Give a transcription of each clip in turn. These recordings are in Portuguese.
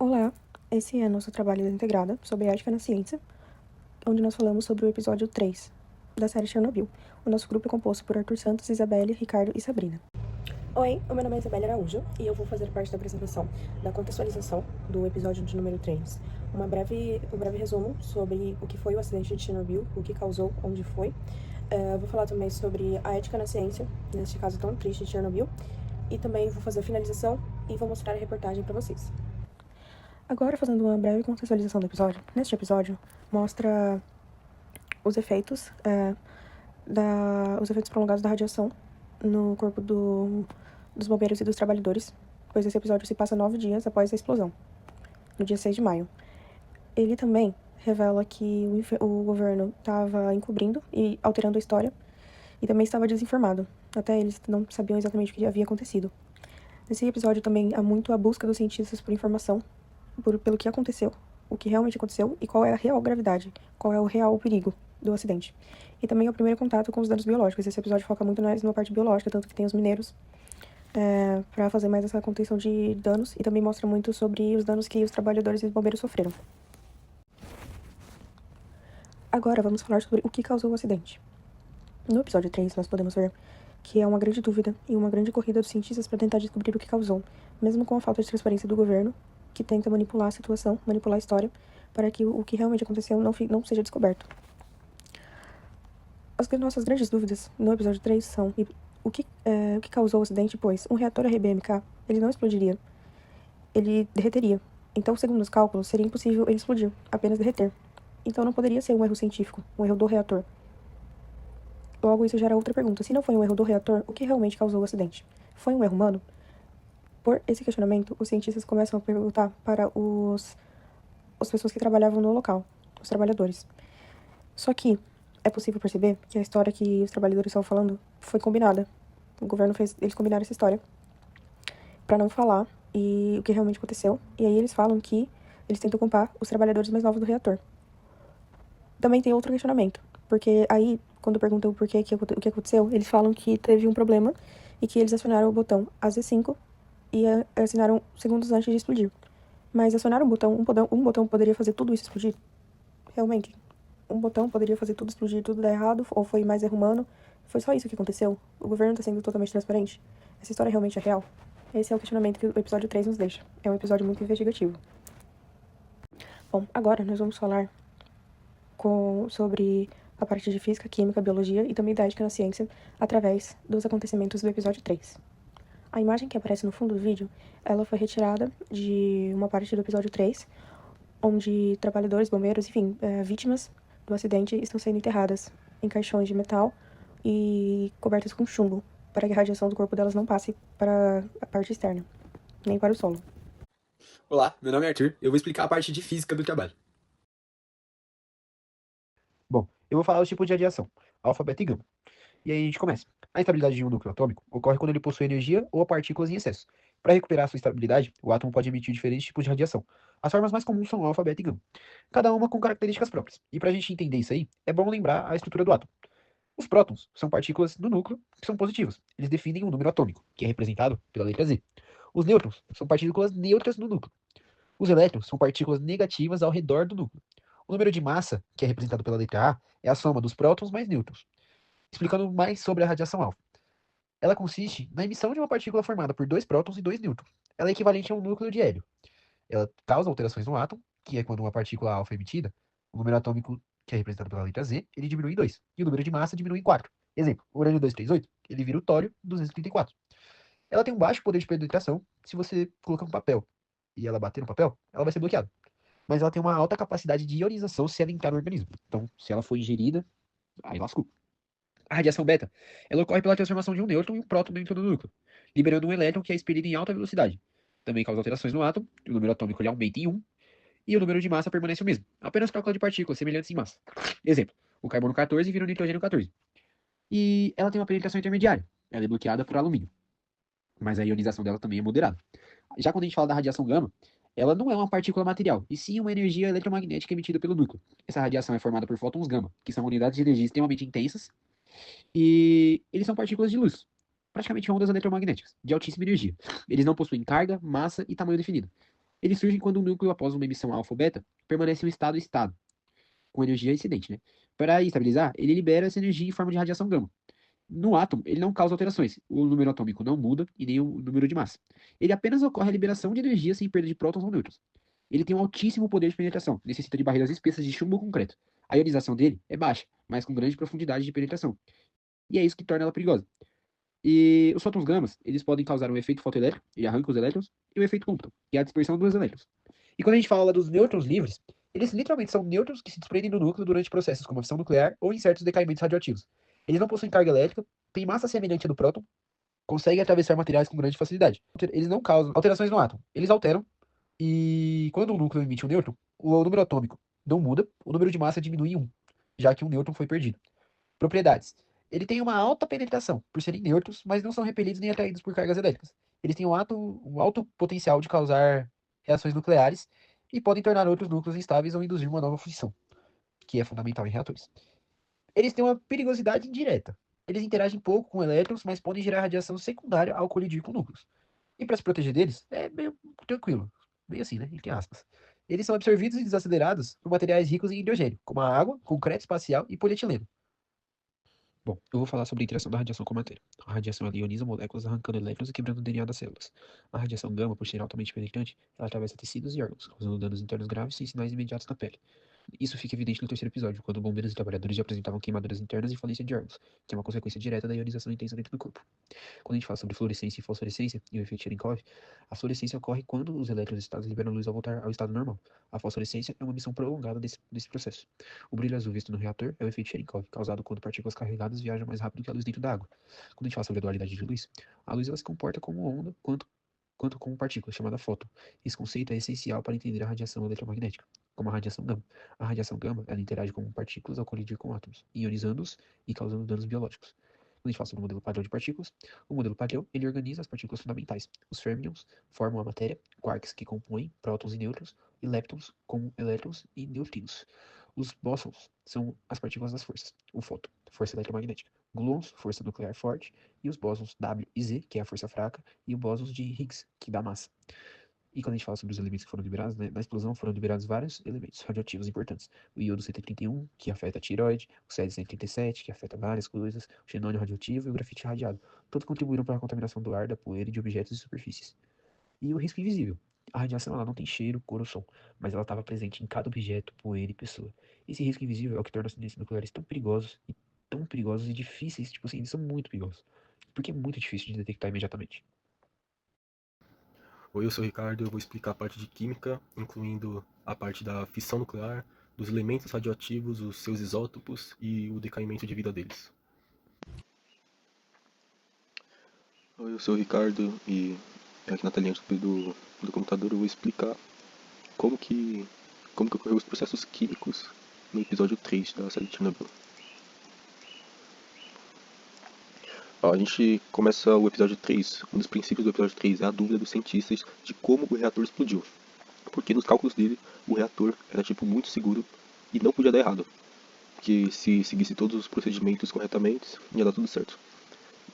Olá, esse é nosso trabalho integrada sobre ética na ciência, onde nós falamos sobre o episódio 3 da série Chernobyl. O nosso grupo é composto por Arthur Santos, Isabelle, Ricardo e Sabrina. Oi, o meu nome é Isabelle Araújo e eu vou fazer parte da apresentação da contextualização do episódio de número 3. Um breve resumo sobre o que foi o acidente de Chernobyl, o que causou, onde foi. Vou falar também sobre a ética na ciência, neste caso tão triste de Chernobyl, e também vou fazer a finalização e vou mostrar a reportagem para vocês. Agora, fazendo uma breve contextualização do episódio. Neste episódio, mostra os efeitos, os efeitos prolongados da radiação no corpo dos bombeiros e dos trabalhadores, pois esse episódio se passa 9 dias após a explosão, no dia 6 de maio. Ele também revela que o governo estava encobrindo e alterando a história, e também estava desinformado. Até eles não sabiam exatamente o que havia acontecido. Nesse episódio também há muito a busca dos cientistas por informação, pelo que aconteceu, o que realmente aconteceu e qual é a real gravidade, qual é o real perigo do acidente. E também é o primeiro contato com os danos biológicos. Esse episódio foca muito mais na parte biológica, tanto que tem os mineiros, para fazer mais essa contenção de danos, e também mostra muito sobre os danos que os trabalhadores e os bombeiros sofreram. Agora vamos falar sobre o que causou o acidente. No episódio 3, nós podemos ver que é uma grande dúvida e uma grande corrida dos cientistas para tentar descobrir o que causou, mesmo com a falta de transparência do governo, que tenta manipular a situação, manipular a história, para que o que realmente aconteceu não seja descoberto. As nossas grandes dúvidas no episódio 3 são o que causou o acidente, pois um reator RBMK, ele não explodiria, ele derreteria. Então, segundo os cálculos, seria impossível ele explodir, apenas derreter. Então não poderia ser um erro científico, um erro do reator. Logo, isso gera outra pergunta. Se não foi um erro do reator, o que realmente causou o acidente? Foi um erro humano? Por esse questionamento, os cientistas começam a perguntar para as pessoas que trabalhavam no local, os trabalhadores. Só que é possível perceber que a história que os trabalhadores estavam falando foi combinada. O governo eles combinaram essa história para não falar e o que realmente aconteceu. E aí eles falam que eles tentam culpar os trabalhadores mais novos do reator. Também tem outro questionamento, porque aí, quando perguntam por o que aconteceu, eles falam que teve um problema e que eles acionaram o botão AZ5 e acionaram segundos antes de explodir. Mas acionar um botão poderia fazer tudo isso explodir? Realmente, um botão poderia fazer tudo explodir, tudo dar errado, ou foi mais erro humano? Foi só isso que aconteceu? O governo está sendo totalmente transparente? Essa história realmente é real? Esse é o questionamento que o episódio 3 nos deixa. É um episódio muito investigativo. Bom, agora nós vamos falar sobre a parte de física, química, biologia e também da ética na ciência através dos acontecimentos do episódio 3. A imagem que aparece no fundo do vídeo, ela foi retirada de uma parte do episódio 3, onde trabalhadores, bombeiros, enfim, vítimas do acidente estão sendo enterradas em caixões de metal e cobertas com chumbo, para que a radiação do corpo delas não passe para a parte externa, nem para o solo. Olá, meu nome é Arthur. Eu vou explicar a parte de física do trabalho. Bom, eu vou falar os tipos de radiação, alfa, beta e gama. E aí a gente começa. A instabilidade de um núcleo atômico ocorre quando ele possui energia ou partículas em excesso. Para recuperar sua estabilidade, o átomo pode emitir diferentes tipos de radiação. As formas mais comuns são alfa, beta e gama, cada uma com características próprias. E para a gente entender isso aí, é bom lembrar a estrutura do átomo. Os prótons são partículas do núcleo que são positivas. Eles definem um número atômico, que é representado pela letra Z. Os nêutrons são partículas neutras no núcleo. Os elétrons são partículas negativas ao redor do núcleo. O número de massa, que é representado pela letra A, é a soma dos prótons mais nêutrons. Explicando mais sobre a radiação alfa. Ela consiste na emissão de uma partícula formada por dois prótons e dois nêutrons. Ela é equivalente a um núcleo de hélio. Ela causa alterações no átomo, que é quando uma partícula alfa é emitida, o número atômico, que é representado pela letra Z, ele diminui em 2, e o número de massa diminui em 4. Exemplo, o urânio 238, ele vira o tório 234. Ela tem um baixo poder de penetração. Se você colocar um papel e ela bater no papel, ela vai ser bloqueada. Mas ela tem uma alta capacidade de ionização se ela entrar no organismo. Então, se ela for ingerida, aí lascou. A radiação beta, ela ocorre pela transformação de um nêutron em um próton dentro do núcleo, liberando um elétron que é expelido em alta velocidade. Também causa alterações no átomo, o número atômico ele aumenta em 1, e o número de massa permanece o mesmo, apenas troca de partículas semelhantes em massa. Exemplo, o carbono 14 vira o nitrogênio 14. E ela tem uma penetração intermediária, ela é bloqueada por alumínio, mas a ionização dela também é moderada. Já quando a gente fala da radiação gama, ela não é uma partícula material, e sim uma energia eletromagnética emitida pelo núcleo. Essa radiação é formada por fótons gama, que são unidades de energia extremamente intensas, e eles são partículas de luz, praticamente ondas eletromagnéticas, de altíssima energia. Eles não possuem carga, massa e tamanho definido. Eles surgem quando o núcleo, após uma emissão alfa ou beta, permanece em um estado, com energia incidente, né? Para estabilizar, ele libera essa energia em forma de radiação gama. No átomo, ele não causa alterações. O número atômico não muda e nem o número de massa. Ele apenas ocorre a liberação de energia sem perda de prótons ou nêutrons. Ele tem um altíssimo poder de penetração, necessita de barreiras espessas de chumbo ou concreto. A ionização dele é baixa, mas com grande profundidade de penetração. E é isso que torna ela perigosa. E os fótons gamas, eles podem causar um efeito fotoelétrico, ele arranca os elétrons, e o efeito Compton, que é a dispersão dos elétrons. E quando a gente fala dos nêutrons livres, eles literalmente são nêutrons que se desprendem do núcleo durante processos como a fissão nuclear ou em certos decaimentos radioativos. Eles não possuem carga elétrica, têm massa semelhante à do próton, conseguem atravessar materiais com grande facilidade. Eles não causam alterações no átomo. Eles alteram, e quando um núcleo emite um nêutron, o número atômico não muda, o número de massa diminui em 1, já que um nêutron foi perdido. Propriedades. Ele tem uma alta penetração, por serem nêutrons, mas não são repelidos nem atraídos por cargas elétricas. Eles têm um alto potencial de causar reações nucleares e podem tornar outros núcleos instáveis ou induzir uma nova fissão, que é fundamental em reatores. Eles têm uma perigosidade indireta. Eles interagem pouco com elétrons, mas podem gerar radiação secundária ao colidir com núcleos. E para se proteger deles, é meio tranquilo. Meio assim, né? Entre aspas. Eles são absorvidos e desacelerados por materiais ricos em hidrogênio, como a água, concreto espacial e polietileno. Bom, eu vou falar sobre a interação da radiação com a matéria. A radiação ela ioniza moléculas arrancando elétrons e quebrando o DNA das células. A radiação gama, por ser altamente penetrante, ela atravessa tecidos e órgãos, causando danos internos graves sem sinais imediatos na pele. Isso fica evidente no terceiro episódio, quando bombeiros e trabalhadores já apresentavam queimaduras internas e falência de órgãos, que é uma consequência direta da ionização intensa dentro do corpo. Quando a gente fala sobre fluorescência e fosforescência e o efeito Cherenkov, a fluorescência ocorre quando os elétrons excitados liberam luz ao voltar ao estado normal. A fosforescência é uma emissão prolongada desse processo. O brilho azul visto no reator é o efeito Cherenkov, causado quando partículas carregadas viajam mais rápido que a luz dentro da água. Quando a gente fala sobre a dualidade de luz, a luz ela se comporta como onda quanto como partícula, chamada fóton. Esse conceito é essencial para entender a radiação eletromagnética, como a radiação gama. A radiação gama ela interage com partículas ao colidir com átomos, ionizando-os e causando danos biológicos. Quando a gente fala sobre o modelo padrão de partículas, o modelo padrão ele organiza as partículas fundamentais. Os férmions formam a matéria, quarks que compõem prótons e nêutrons, e leptons com elétrons e neutrinos. Os bósons são as partículas das forças, o fóton, força eletromagnética, gluons, força nuclear forte, e os bósons W e Z, que é a força fraca, e o bósons de Higgs, que dá massa. E quando a gente fala sobre os elementos que foram liberados, né, na explosão foram liberados vários elementos radioativos importantes. O iodo 131, que afeta a tireoide, o césio 137, que afeta várias coisas, o xenônio radioativo e o grafite irradiado. Todos contribuíram para a contaminação do ar, da poeira e de objetos e superfícies. E o risco invisível. A radiação ela não tem cheiro, cor ou som, mas ela estava presente em cada objeto, poeira e pessoa. Esse risco invisível é o que torna os acidentes nucleares tão perigosos e difíceis, tipo assim, eles são muito perigosos. Porque é muito difícil de detectar imediatamente. Oi, eu sou o Ricardo, eu vou explicar a parte de química, incluindo a parte da fissão nuclear, dos elementos radioativos, os seus isótopos e o decaimento de vida deles. Oi, eu sou o Ricardo e aqui na telinha do computador eu vou explicar como que, como que ocorreu os processos químicos no episódio 3 da série de Chernobyl. Ó, a gente começa o episódio 3, um dos princípios do episódio 3 é a dúvida dos cientistas de como o reator explodiu. Porque nos cálculos dele, o reator era tipo muito seguro e não podia dar errado. Porque se seguisse todos os procedimentos corretamente, ia dar tudo certo.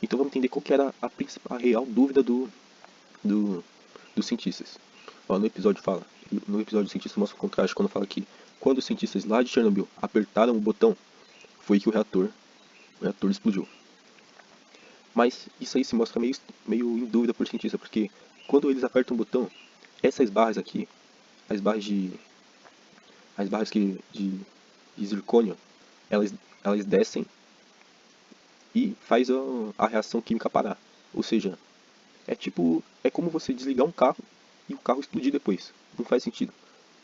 Então vamos entender qual que era a real dúvida dos cientistas. Ó, no episódio o cientista mostra o contraste quando fala que quando os cientistas lá de Chernobyl apertaram o botão, foi que o reator explodiu. Mas isso aí se mostra meio em dúvida por cientista, porque quando eles apertam o botão, essas barras aqui, as barras de zircônio, elas descem e faz a reação química parar. Ou seja, é como você desligar um carro e o carro explodir depois. Não faz sentido.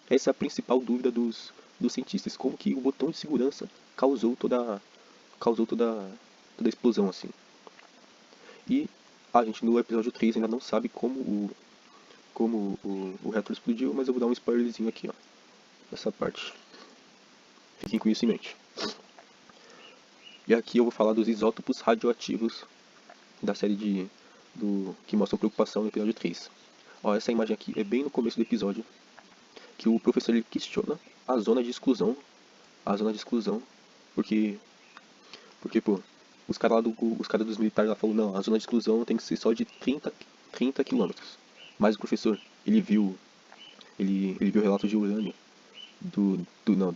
Essa é a principal dúvida dos cientistas, como que o botão de segurança causou toda a explosão assim. E a gente no episódio 3 ainda não sabe como o reator explodiu, mas eu vou dar um spoilerzinho aqui, ó, nessa parte. Fiquem com isso em mente. E aqui eu vou falar dos isótopos radioativos da série que mostram preocupação no episódio 3. Ó, essa imagem aqui é bem no começo do episódio, que o professor ele questiona a zona de exclusão, porque pô, os caras dos militares lá falaram, não, a zona de exclusão tem que ser só de 30 quilômetros. Mas o professor, ele viu Ele viu relatos de urânio do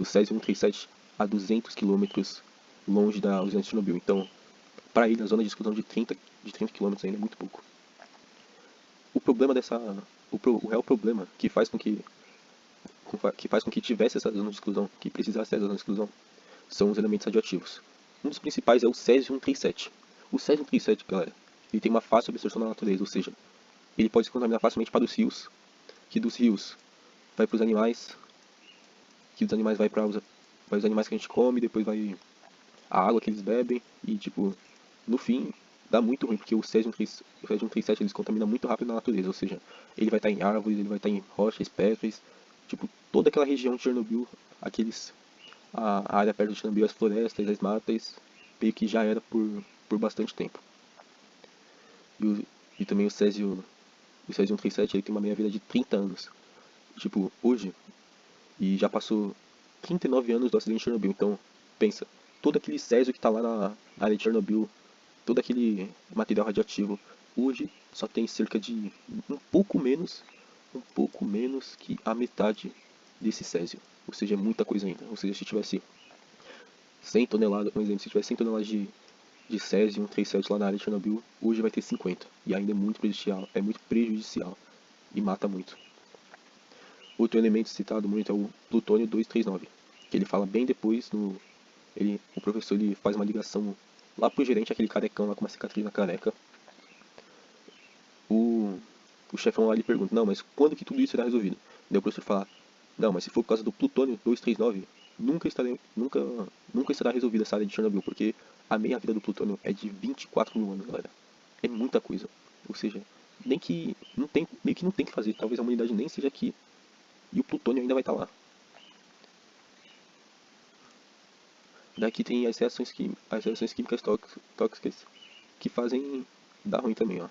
Césio-137 a 200 quilômetros longe da usina de Chernobyl. Então, para ele, a zona de exclusão de 30 quilômetros ainda é muito pouco. O problema o real problema que faz com que tivesse essa zona de exclusão, que precisasse dessa zona de exclusão, são os elementos radioativos. Um dos principais é o Césio-137. O Césio-137, galera, ele tem uma fácil absorção na natureza, ou seja, ele pode se contaminar facilmente para os rios, que dos rios vai para os animais, que dos animais vai para os animais que a gente come, depois vai a água que eles bebem, e tipo, no fim, dá muito ruim, porque o Césio-137 ele se contamina muito rápido na natureza, ou seja, ele vai estar em árvores, ele vai estar em rochas, pedras, tipo, toda aquela região de Chernobyl, a área perto de Chernobyl, as florestas, as matas, meio que já era por bastante tempo. E também o Césio-137 ele tem uma meia-vida de 30 anos. Tipo, hoje, e já passou 39 anos do acidente de Chernobyl, então, pensa, todo aquele césio que está lá na área de Chernobyl, todo aquele material radioativo, hoje só tem cerca de um pouco menos que a metade desse césio. Ou seja, é muita coisa ainda. Ou seja, se tivesse 100 toneladas, por exemplo, se tivesse 100 toneladas de césio 137 lá na área de Chernobyl, hoje vai ter 50. E ainda é muito prejudicial e mata muito. Outro elemento citado muito é o plutônio 239, que ele fala bem depois, o professor ele faz uma ligação lá pro gerente, aquele carecão lá com uma cicatriz na careca. O chefão lá lhe pergunta, não, mas quando que tudo isso será resolvido? Daí o professor fala, não, mas se for por causa do plutônio 239, nunca será resolvida essa área de Chernobyl, porque a meia-vida do plutônio é de 24 mil anos, galera. É muita coisa. Ou seja, meio que não tem que fazer, talvez a humanidade nem seja aqui, e o plutônio ainda vai estar lá. Daqui tem as reações químicas tóxicas que fazem dar ruim também, ó.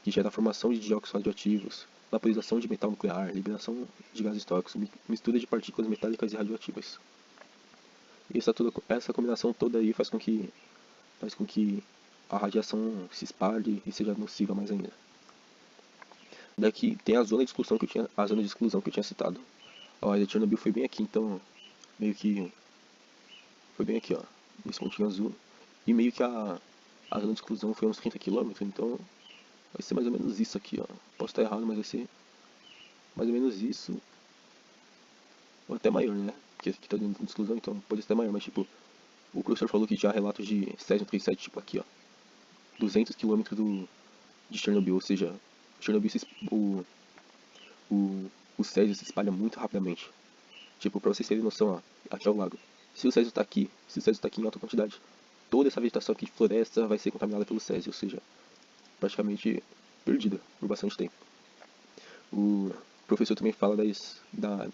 Que gera a formação de dióxidos radioativos, vaporização de metal nuclear, liberação de gases tóxicos, mistura de partículas metálicas e radioativas. E essa combinação toda aí faz com que a radiação se espalhe e seja nociva mais ainda. Daqui tem a zona de exclusão que eu tinha citado. A área de Chernobyl foi bem aqui, então meio que foi bem aqui, ó, nesse pontinho azul. E meio que a zona de exclusão foi uns 30 quilômetros, então vai ser mais ou menos isso aqui, ó. Posso estar errado, mas vai ser mais ou menos isso. Ou até maior, né? Porque aqui tá dentro de exclusão, então pode ser até maior, mas tipo, o professor falou que tinha relatos de Césio 37, tipo aqui, ó. 200 quilômetros de Chernobyl, ou seja, Chernobyl o Césio se espalha muito rapidamente. Tipo, pra vocês terem noção, ó, aqui é o lago. Se o Césio tá aqui em alta quantidade, toda essa vegetação aqui de floresta vai ser contaminada pelo Césio, ou seja, praticamente perdida por bastante tempo. O professor também fala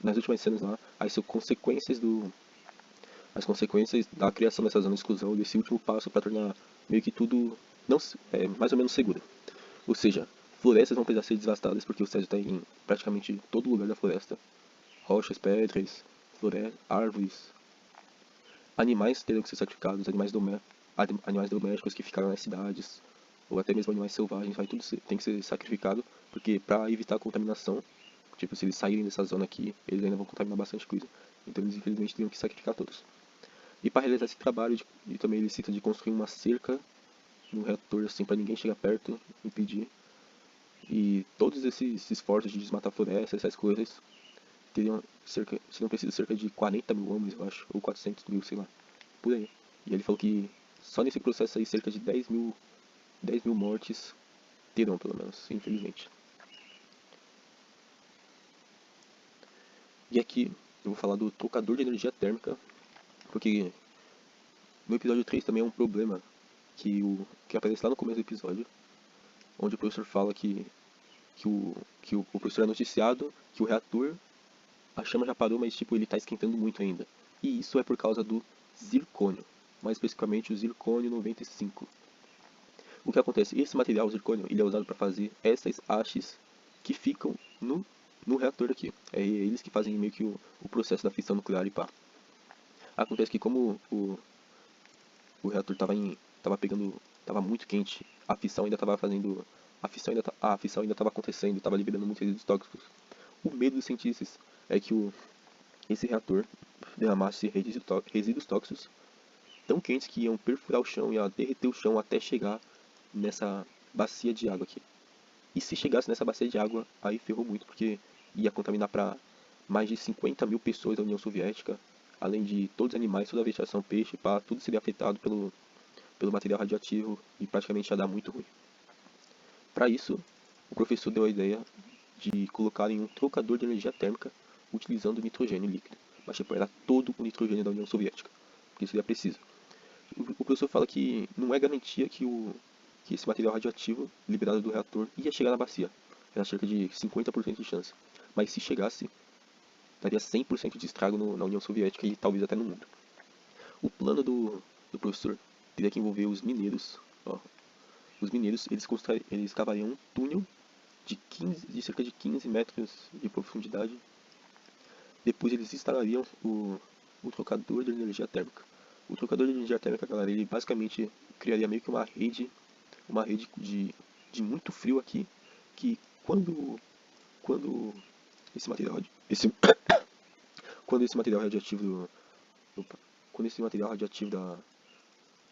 nas últimas cenas lá, as consequências da criação dessa zona de exclusão, desse último passo para tornar meio que tudo mais ou menos seguro. Ou seja, florestas vão precisar ser devastadas porque o Césio está em praticamente todo lugar da floresta. Rochas, pedras, árvores. Animais terão que ser sacrificados, animais domésticos que ficaram nas cidades, ou até mesmo animais selvagens, tem que ser sacrificado, porque para evitar a contaminação, tipo, se eles saírem dessa zona aqui, eles ainda vão contaminar bastante coisa. Então eles infelizmente teriam que sacrificar todos. E para realizar esse trabalho, e também ele cita de construir uma cerca no reator, assim, para ninguém chegar perto, impedir. E todos esses esforços de desmatar florestas, essas coisas, seriam preciso cerca de 40 mil homens, eu acho, ou 400 mil, sei lá, por aí. E ele falou que só nesse processo aí cerca de 10 mil mortes terão, pelo menos, infelizmente. E aqui eu vou falar do trocador de energia térmica, porque no episódio 3 também é um problema que aparece lá no começo do episódio, onde o professor fala que o professor é noticiado que o reator, a chama já parou, mas tipo, ele está esquentando muito ainda. E isso é por causa do zircônio, mais especificamente o zircônio 95. O que acontece? Esse material, o zircônio, ele é usado para fazer essas hastes que ficam no reator aqui. É eles que fazem meio que o processo da fissão nuclear e pá. Acontece que como o reator estava muito quente, a fissão ainda estava acontecendo, estava liberando muitos resíduos tóxicos. o medo dos cientistas é que esse reator derramasse resíduos tóxicos tão quentes que iam perfurar o chão e ia derreter o chão até chegar nessa bacia de água aqui. E se chegasse nessa bacia de água, aí ferrou muito, porque ia contaminar para mais de 50 mil pessoas da União Soviética, além de todos os animais, toda a vegetação, peixe, pá, tudo seria afetado pelo material radioativo e praticamente ia dar muito ruim. Para isso, o professor deu a ideia de colocar em um trocador de energia térmica utilizando nitrogênio líquido, mas tipo, era todo o nitrogênio da União Soviética, porque seria preciso. O professor fala que não é garantia que esse material radioativo liberado do reator ia chegar na bacia. Era cerca de 50% de chance. Mas se chegasse, daria 100% de estrago na União Soviética e talvez até no mundo. O plano do professor teria que envolver os mineiros. Ó. Os mineiros, eles cavariam um túnel de cerca de 15 metros de profundidade. Depois eles instalariam o trocador de energia térmica. O trocador de energia térmica, galera, ele basicamente criaria meio que uma rede de muito frio aqui, que quando esse material radioativo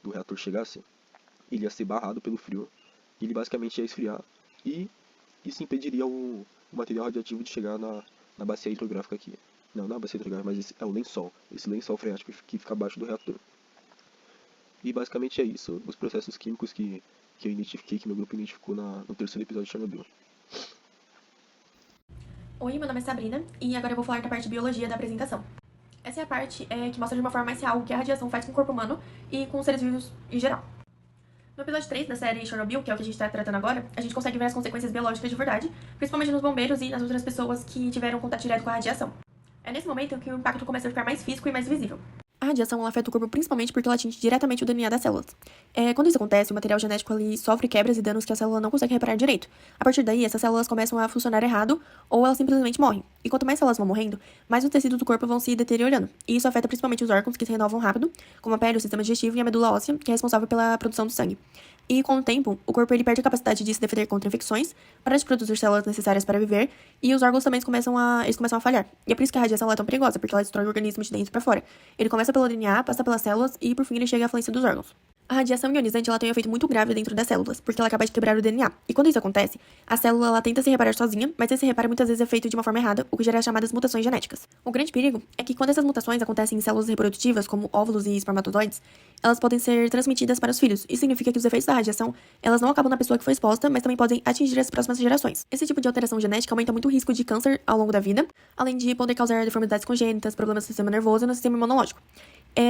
do reator chegasse, ele ia ser barrado pelo frio, e ele basicamente ia esfriar, e isso impediria o material radioativo de chegar na bacia hidrográfica aqui. Não é a bacia hidrográfica, mas é o lençol, esse lençol freático que fica abaixo do reator. E basicamente é isso, os processos químicos que eu identifiquei, que meu grupo identificou no terceiro episódio de Chernobyl. Oi, meu nome é Sabrina e agora eu vou falar da parte de biologia da apresentação. Essa é a parte que mostra de uma forma mais real o que a radiação faz com o corpo humano e com os seres vivos em geral. No episódio 3 da série Chernobyl, que é o que a gente está tratando agora, a gente consegue ver as consequências biológicas de verdade, principalmente nos bombeiros e nas outras pessoas que tiveram contato direto com a radiação. É nesse momento que o impacto começa a ficar mais físico e mais visível. A radiação ela afeta o corpo principalmente porque ela atinge diretamente o DNA das células. Quando isso acontece, o material genético ali sofre quebras e danos que a célula não consegue reparar direito. A partir daí, essas células começam a funcionar errado ou elas simplesmente morrem. E quanto mais células vão morrendo, mais os tecidos do corpo vão se deteriorando. E isso afeta principalmente os órgãos que se renovam rápido, como a pele, o sistema digestivo e a medula óssea, que é responsável pela produção do sangue. E com o tempo, o corpo ele perde a capacidade de se defender contra infecções, para de produzir células necessárias para viver, e os órgãos também começam a falhar. E é por isso que a radiação é tão perigosa, porque ela destrói o organismo de dentro para fora. Ele começa pelo DNA, passa pelas células e por fim ele chega à falência dos órgãos. A radiação ionizante ela tem um efeito muito grave dentro das células, porque ela acaba de quebrar o DNA. E quando isso acontece, a célula ela tenta se reparar sozinha, mas esse reparo muitas vezes é feito de uma forma errada, o que gera as chamadas mutações genéticas. O grande perigo é que quando essas mutações acontecem em células reprodutivas, como óvulos e espermatozoides, elas podem ser transmitidas para os filhos. Isso significa que os efeitos da radiação, elas não acabam na pessoa que foi exposta, mas também podem atingir as próximas gerações. Esse tipo de alteração genética aumenta muito o risco de câncer ao longo da vida, além de poder causar deformidades congênitas, problemas no sistema nervoso e no sistema imunológico.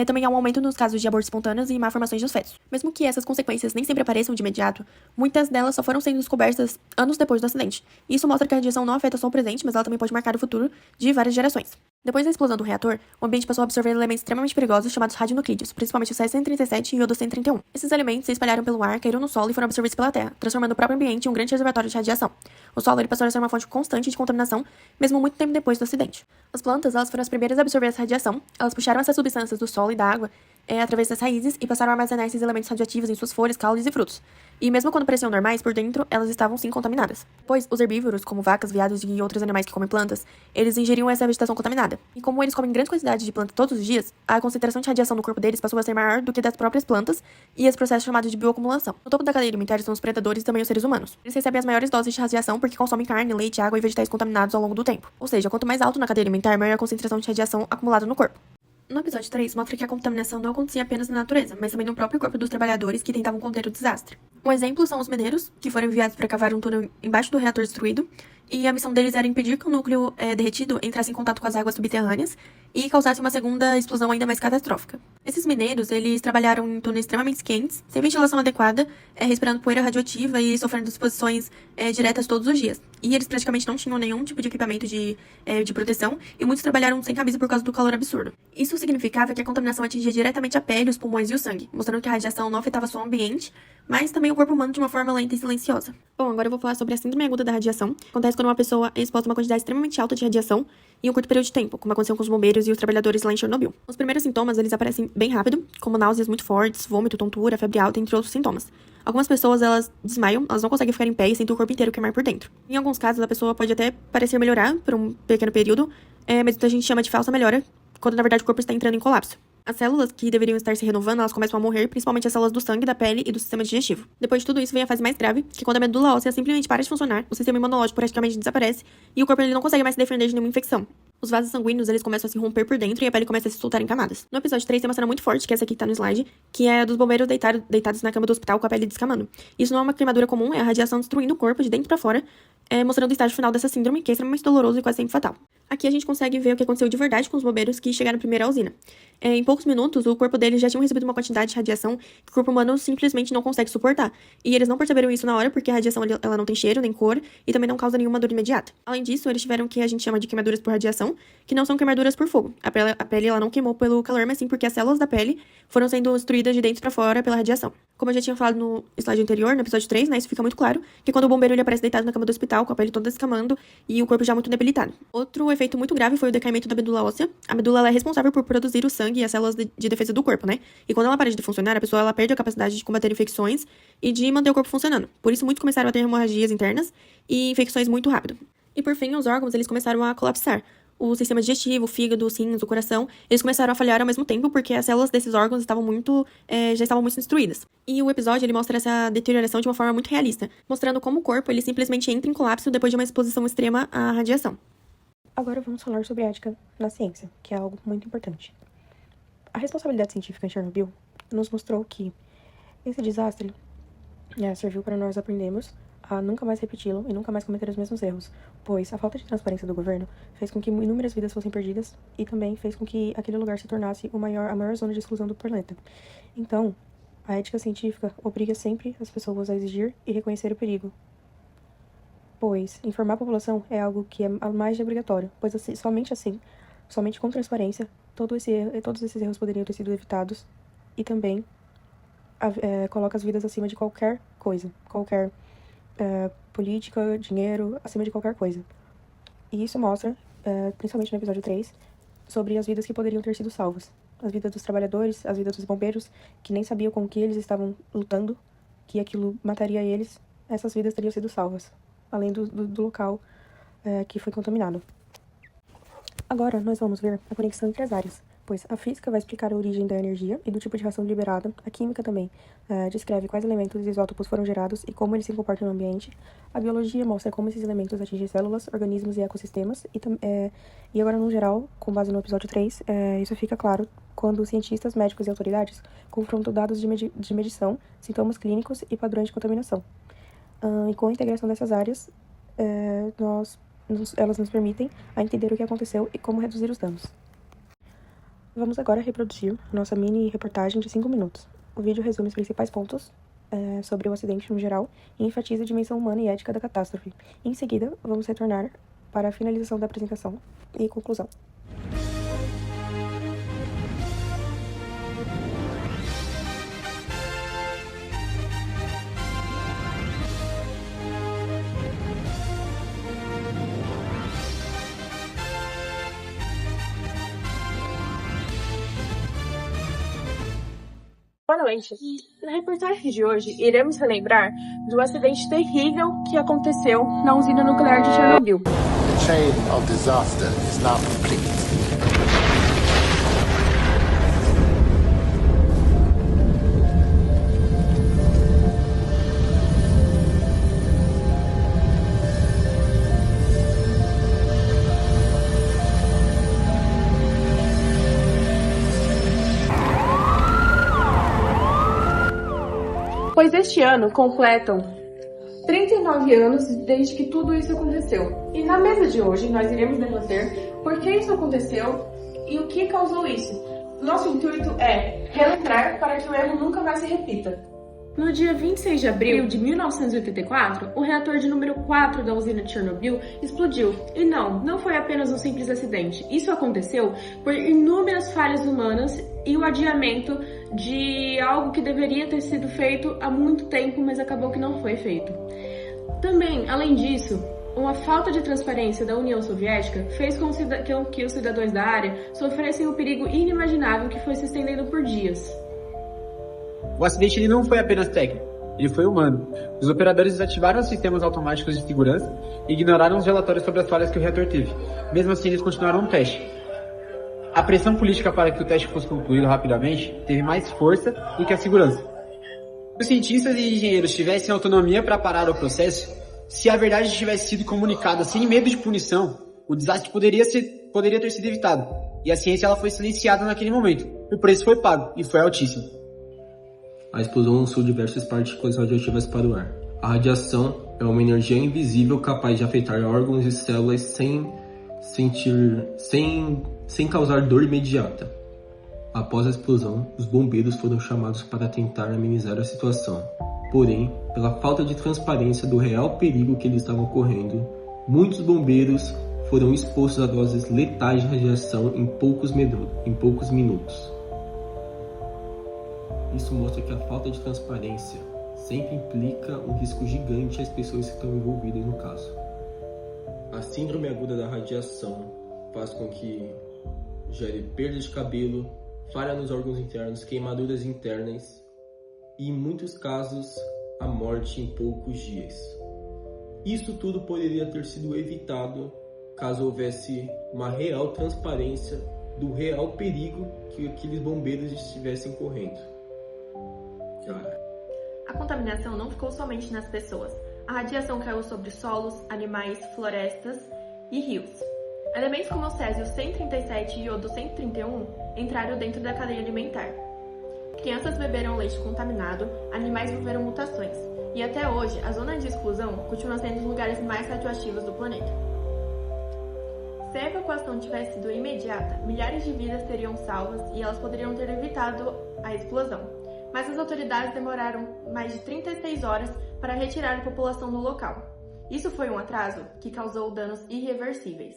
Também há um aumento nos casos de abortos espontâneos e malformações dos fetos. Mesmo que essas consequências nem sempre apareçam de imediato, muitas delas só foram sendo descobertas anos depois do acidente. Isso mostra que a radiação não afeta só o presente, mas ela também pode marcar o futuro de várias gerações. Depois da explosão do reator, o ambiente passou a absorver elementos extremamente perigosos chamados radionuclídeos, principalmente o Césio-137 e o iodo-131. Esses elementos se espalharam pelo ar, caíram no solo e foram absorvidos pela Terra, transformando o próprio ambiente em um grande reservatório de radiação. O solo ele passou a ser uma fonte constante de contaminação, mesmo muito tempo depois do acidente. As plantas elas foram as primeiras a absorver essa radiação, elas puxaram essas substâncias do solo e da água através das raízes e passaram a armazenar esses elementos radioativos em suas folhas, caules e frutos. E mesmo quando pareciam normais, por dentro, elas estavam sim contaminadas. Pois os herbívoros, como vacas, veados e outros animais que comem plantas, eles ingeriam essa vegetação contaminada. E como eles comem grandes quantidades de plantas todos os dias, a concentração de radiação no corpo deles passou a ser maior do que das próprias plantas e esse processo chamado de bioacumulação. No topo da cadeia alimentar estão os predadores e também os seres humanos. Eles recebem as maiores doses de radiação porque consomem carne, leite, água e vegetais contaminados ao longo do tempo. Ou seja, quanto mais alto na cadeia alimentar, maior a concentração de radiação acumulada no corpo. No episódio 3, mostra que a contaminação não acontecia apenas na natureza, mas também no próprio corpo dos trabalhadores que tentavam conter o desastre. Um exemplo são os mineiros, que foram enviados para cavar um túnel embaixo do reator destruído, e a missão deles era impedir que o núcleo derretido entrasse em contato com as águas subterrâneas e causasse uma segunda explosão ainda mais catastrófica. Esses mineiros, eles trabalharam em túneis extremamente quentes, sem ventilação adequada, respirando poeira radioativa e sofrendo exposições diretas todos os dias. E eles praticamente não tinham nenhum tipo de equipamento de proteção, e muitos trabalharam sem camisa por causa do calor absurdo. Isso significava que a contaminação atingia diretamente a pele, os pulmões e o sangue, mostrando que a radiação não afetava só o ambiente, mas também o corpo humano de uma forma lenta e silenciosa. Bom, agora eu vou falar sobre a síndrome aguda da radiação. Acontece quando uma pessoa é exposta a uma quantidade extremamente alta de radiação em um curto período de tempo, como aconteceu com os bombeiros e os trabalhadores lá em Chernobyl. Os primeiros sintomas, eles aparecem bem rápido, como náuseas muito fortes, vômito, tontura, febre alta, entre outros sintomas. Algumas pessoas, elas desmaiam, elas não conseguem ficar em pé e sentem o corpo inteiro queimar por dentro. Em alguns casos, a pessoa pode até parecer melhorar por um pequeno período, mas a gente chama de falsa melhora, quando na verdade o corpo está entrando em colapso. As células que deveriam estar se renovando, elas começam a morrer, principalmente as células do sangue, da pele e do sistema digestivo. Depois de tudo isso, vem a fase mais grave, que é quando a medula óssea simplesmente para de funcionar, o sistema imunológico praticamente desaparece e o corpo ele não consegue mais se defender de nenhuma infecção. Os vasos sanguíneos, eles começam a se romper por dentro e a pele começa a se soltar em camadas. No episódio 3 tem uma cena muito forte, que é essa aqui que tá no slide, que é dos bombeiros deitados na cama do hospital com a pele descamando. Isso não é uma queimadura comum, é a radiação destruindo o corpo de dentro pra fora, mostrando o estágio final dessa síndrome, que é extremamente doloroso e quase sempre fatal. Aqui a gente consegue ver o que aconteceu de verdade com os bombeiros que chegaram primeiro à usina. Em poucos minutos, o corpo deles já tinha recebido uma quantidade de radiação que o corpo humano simplesmente não consegue suportar. E eles não perceberam isso na hora porque a radiação ela não tem cheiro nem cor e também não causa nenhuma dor imediata. Além disso, eles tiveram o que a gente chama de queimaduras por radiação, que não são queimaduras por fogo. A pele ela não queimou pelo calor, mas sim porque as células da pele foram sendo destruídas de dentro para fora pela radiação. Como eu já tinha falado no slide anterior, no episódio 3, né, isso fica muito claro, que quando o bombeiro ele aparece deitado na cama do hospital, com a pele toda descamando e o corpo já muito debilitado. Outro efeito muito grave foi o decaimento da medula óssea. A medula ela é responsável por produzir o sangue e as células de defesa do corpo, né? E quando ela para de funcionar, a pessoa ela perde a capacidade de combater infecções e de manter o corpo funcionando. Por isso, muitos começaram a ter hemorragias internas e infecções muito rápido. E por fim, os órgãos eles começaram a colapsar. O sistema digestivo, o fígado, os rins, o coração, eles começaram a falhar ao mesmo tempo porque as células desses órgãos já estavam muito destruídas. E o episódio ele mostra essa deterioração de uma forma muito realista, mostrando como o corpo ele simplesmente entra em colapso depois de uma exposição extrema à radiação. Agora vamos falar sobre ética na ciência, que é algo muito importante. A responsabilidade científica em Chernobyl nos mostrou que esse desastre serviu para nós aprendermos a nunca mais repeti-lo e nunca mais cometer os mesmos erros, pois a falta de transparência do governo fez com que inúmeras vidas fossem perdidas e também fez com que aquele lugar se tornasse a maior zona de exclusão do planeta. Então, a ética científica obriga sempre as pessoas a exigir e reconhecer o perigo, pois informar a população é algo que é mais de obrigatório, pois somente com transparência, todos esses erros poderiam ter sido evitados e também coloca as vidas acima de qualquer coisa, qualquer política, dinheiro, acima de qualquer coisa. E isso mostra, principalmente no episódio 3, sobre as vidas que poderiam ter sido salvas. As vidas dos trabalhadores, as vidas dos bombeiros, que nem sabiam com o que eles estavam lutando, que aquilo mataria eles, essas vidas teriam sido salvas, além do local que foi contaminado. Agora nós vamos ver a conexão entre as áreas, pois a física vai explicar a origem da energia e do tipo de reação liberada, a química também descreve quais elementos e isótopos foram gerados e como eles se comportam no ambiente, a biologia mostra como esses elementos atingem células, organismos e ecossistemas, e agora, no geral, com base no episódio 3, isso fica claro quando cientistas, médicos e autoridades confrontam dados de medição, sintomas clínicos e padrões de contaminação. E com a integração dessas áreas, elas nos permitem a entender o que aconteceu e como reduzir os danos. Vamos agora reproduzir nossa mini reportagem de 5 minutos. O vídeo resume os principais pontos sobre o acidente no geral e enfatiza a dimensão humana e ética da catástrofe. Em seguida, vamos retornar para a finalização da apresentação e conclusão. Boa noite. Na reportagem de hoje, iremos relembrar do acidente terrível que aconteceu na usina nuclear de Chernobyl. The chain of disaster is now complete. Pois este ano completam 39 anos desde que tudo isso aconteceu. E na mesa de hoje nós iremos debater por que isso aconteceu e o que causou isso. Nosso intuito é relembrar para que o erro nunca mais se repita. No dia 26 de abril de 1984, o reator de número 4 da usina de Chernobyl explodiu. E não foi apenas um simples acidente. Isso aconteceu por inúmeras falhas humanas e o adiamento de algo que deveria ter sido feito há muito tempo, mas acabou que não foi feito. Também, além disso, Uma falta de transparência da União Soviética fez com que os cidadãos da área sofressem um perigo inimaginável que foi se estendendo por dias. O acidente ele não foi apenas técnico, ele foi humano. Os operadores desativaram os sistemas automáticos de segurança e ignoraram os relatórios sobre as falhas que o reator teve. Mesmo assim, eles continuaram o teste. A pressão política para que o teste fosse concluído rapidamente teve mais força do que a segurança. Se os cientistas e engenheiros tivessem autonomia para parar o processo, se a verdade tivesse sido comunicada sem medo de punição, o desastre poderia ter sido evitado. E a ciência ela foi silenciada naquele momento. O preço foi pago e foi altíssimo. A explosão lançou diversas partículas radioativas para o ar. A radiação é uma energia invisível capaz de afetar órgãos e células sem causar dor imediata. Após a explosão, os bombeiros foram chamados para tentar amenizar a situação. Porém, pela falta de transparência do real perigo que eles estavam correndo, muitos bombeiros foram expostos a doses letais de radiação em poucos minutos. Isso mostra que a falta de transparência sempre implica um risco gigante às pessoas que estão envolvidas no caso. A síndrome aguda da radiação faz com que gere perda de cabelo, falha nos órgãos internos, queimaduras internas e, em muitos casos, a morte em poucos dias. Isso tudo poderia ter sido evitado caso houvesse uma real transparência do real perigo que aqueles bombeiros estivessem correndo. A contaminação não ficou somente nas pessoas. A radiação caiu sobre solos, animais, florestas e rios. Elementos como o césio 137 e iodo 131 entraram dentro da cadeia alimentar. Crianças beberam leite contaminado, animais sofreram mutações, e até hoje a zona de exclusão continua sendo um dos lugares mais radioativos do planeta. Se a evacuação tivesse sido imediata, milhares de vidas teriam salvas e elas poderiam ter evitado a explosão. Mas as autoridades demoraram mais de 36 horas para retirar a população do local. Isso foi um atraso que causou danos irreversíveis.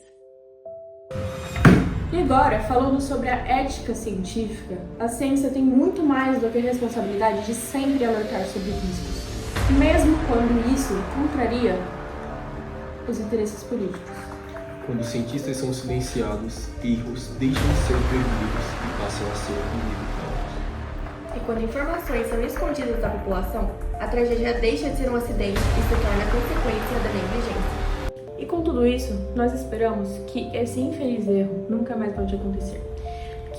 E agora, falando sobre a ética científica, a ciência tem muito mais do que a responsabilidade de sempre alertar sobre riscos, mesmo quando isso contraria os interesses políticos. Quando os cientistas são silenciados, erros deixam de ser prevenidos e passam a ser inevitáveis. E quando informações são escondidas da população, a tragédia deixa de ser um acidente e se torna consequência da negligência. E com tudo isso, nós esperamos que esse infeliz erro nunca mais volte a acontecer.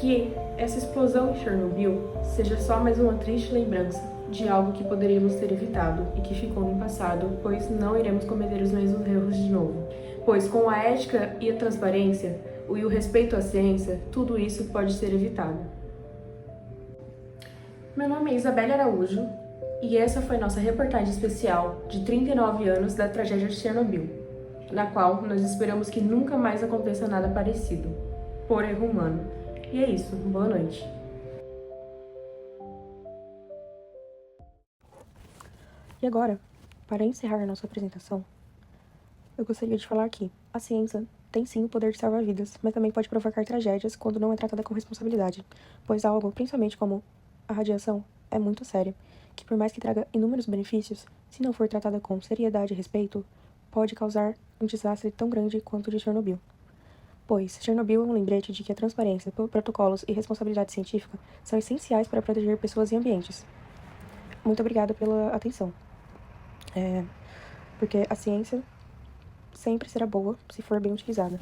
Que essa explosão em Chernobyl seja só mais uma triste lembrança de algo que poderíamos ter evitado e que ficou no passado, pois não iremos cometer os mesmos erros de novo. Pois com a ética e a transparência, e o respeito à ciência, tudo isso pode ser evitado. Meu nome é Isabelle Araújo e essa foi nossa reportagem especial de 39 anos da tragédia de Chernobyl, na qual nós esperamos que nunca mais aconteça nada parecido, por erro humano. E é isso, boa noite. E agora, para encerrar a nossa apresentação, eu gostaria de falar que a ciência tem sim o poder de salvar vidas, mas também pode provocar tragédias quando não é tratada com responsabilidade, pois algo, principalmente como a radiação, é muito séria, que por mais que traga inúmeros benefícios, se não for tratada com seriedade e respeito, pode causar um desastre tão grande quanto o de Chernobyl. Pois Chernobyl é um lembrete de que a transparência, protocolos e responsabilidade científica são essenciais para proteger pessoas e ambientes. Muito obrigada pela atenção. Porque a ciência sempre será boa se for bem utilizada.